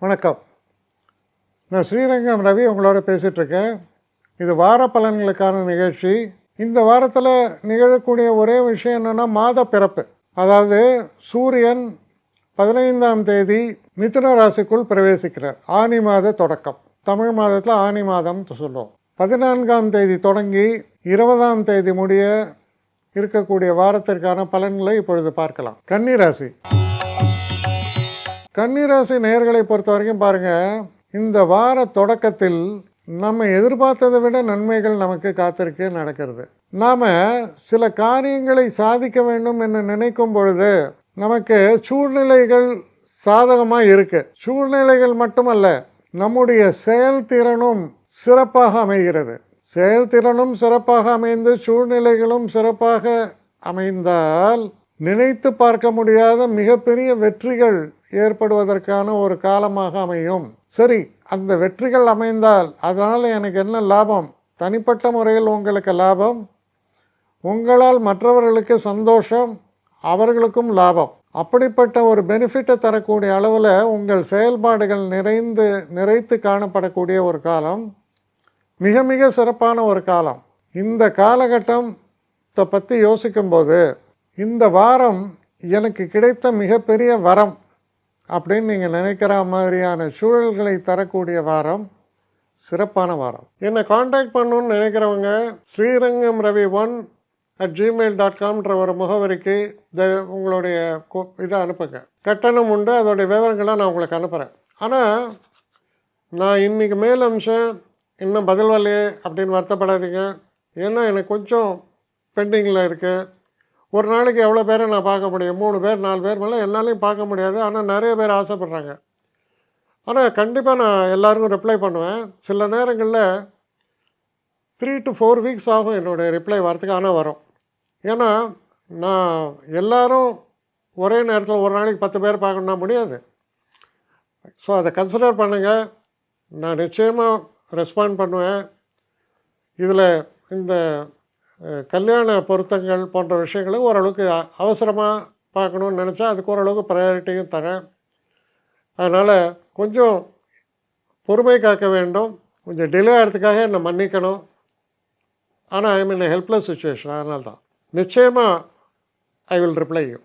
வணக்கம். நான் ஸ்ரீரங்கம் ரவி உங்களோட பேசிகிட்ருக்கேன். இது வார பலன்களுக்கான நிகழ்ச்சி. இந்த வாரத்தில் நிகழக்கூடிய ஒரே விஷயம் என்னென்னா மாத பிறப்பு. அதாவது சூரியன் 15ஆம் தேதி மிதுன ராசிக்குள் பிரவேசிக்கிறார். ஆனி மாத தொடக்கம். தமிழ் மாதத்தில் ஆனி மாதம் சொல்லுவோம். 14ஆம் தேதி தொடங்கி 20ஆம் தேதி முடிய இருக்கக்கூடிய வாரத்திற்கான பலன்களை இப்பொழுது பார்க்கலாம். கன்னிராசி. கன்னிராசி நேயர்களை பொறுத்த வரைக்கும் பாருங்கள், இந்த வார தொடக்கத்தில் நம்ம எதிர்பார்த்ததை விட நன்மைகள் நமக்கு காத்திருக்கு நடக்கிறது. நாம் சில காரியங்களை சாதிக்க வேண்டும் என்று நினைக்கும் பொழுது நமக்கு சூழ்நிலைகள் சாதகமாக இருக்கு. சூழ்நிலைகள் மட்டுமல்ல, நம்முடைய செயல்திறனும் சிறப்பாக அமைகிறது. செயல்திறனும் சிறப்பாக அமைந்து சூழ்நிலைகளும் சிறப்பாக அமைந்தால் நினைத்து பார்க்க முடியாத மிகப்பெரிய வெற்றிகள் ஏற்படுவதற்கான ஒரு காலமாக அமையும். சரி, அந்த வெற்றிகள் அமைந்தால் அதனால் எனக்கு என்ன லாபம்? தனிப்பட்ட முறையில் உங்களுக்கு லாபம், உங்களால் மற்றவர்களுக்கு சந்தோஷம், அவர்களுக்கும் லாபம். அப்படிப்பட்ட ஒரு பெனிஃபிட்டை தரக்கூடிய அளவில் உங்கள் செயல்பாடுகள் நிறைத்து காணப்படக்கூடிய ஒரு காலம், மிக மிக சிறப்பான ஒரு காலம். இந்த காலகட்டத்தை பற்றி யோசிக்கும்போது இந்த வாரம் எனக்கு கிடைத்த மிகப்பெரிய வரம் அப்படின்னு நீங்கள் நினைக்கிற மாதிரியான சூழல்களை தரக்கூடிய வாரம், சிறப்பான வாரம். என்னை காண்டாக்ட் பண்ணணுன்னு நினைக்கிறவங்க ஸ்ரீரங்கம் ரவி 1@gmail.com ஒரு முகவரிக்கு உங்களுடைய இதை அனுப்புங்க. கட்டணம் உண்டு, அதோடைய விவரங்களை நான் உங்களுக்கு அனுப்புகிறேன். ஆனால் நான் இன்றைக்கி மேல் அம்சம் இன்னும் பதில் வரலையே அப்படின்னு வருத்தப்படாதீங்க. ஏன்னா எனக்கு கொஞ்சம் பெண்டிங்கில் இருக்குது. ஒரு நாளைக்கு எவ்வளோ பேரை நான் பார்க்க முடியும்? 3 பேர் 4 பேர் மேலே என்னாலையும் பார்க்க முடியாது. ஆனால் நிறைய பேர் ஆசைப்பட்றாங்க. ஆனால் கண்டிப்பாக நான் எல்லாருக்கும் ரிப்ளை பண்ணுவேன். சில நேரங்களில் 3 to 4 வீக்ஸ் ஆகும் என்னுடைய ரிப்ளை வரத்துக்கு. ஆனால் வரும். ஏன்னா நான் எல்லோரும் ஒரே நேரத்தில் ஒரு நாளைக்கு 10 பேர் பார்க்கணுன்னா முடியாது. ஸோ அதை கன்சிடர் பண்ணுங்கள். நான் நிச்சயமாக ரெஸ்பாண்ட் பண்ணுவேன். இதில் இந்த கல்யாண பொருத்தங்கள் போன்ற விஷயங்களை ஓரளவுக்கு அவசரமாக பார்க்கணுன்னு நினச்சா அதுக்கு ஓரளவுக்கு ப்ரையாரிட்டியும் தரேன். அதனால் கொஞ்சம் பொறுமை காக்க வேண்டும். கொஞ்சம் டிலே ஆகிறதுக்காக என்னை மன்னிக்கணும். ஆனால் ஐ மீன் ஹெல்ப்லெஸ் சுச்சுவேஷன். அதனால தான் நிச்சயமாக ஐ வில் ரிப்ளை யூ.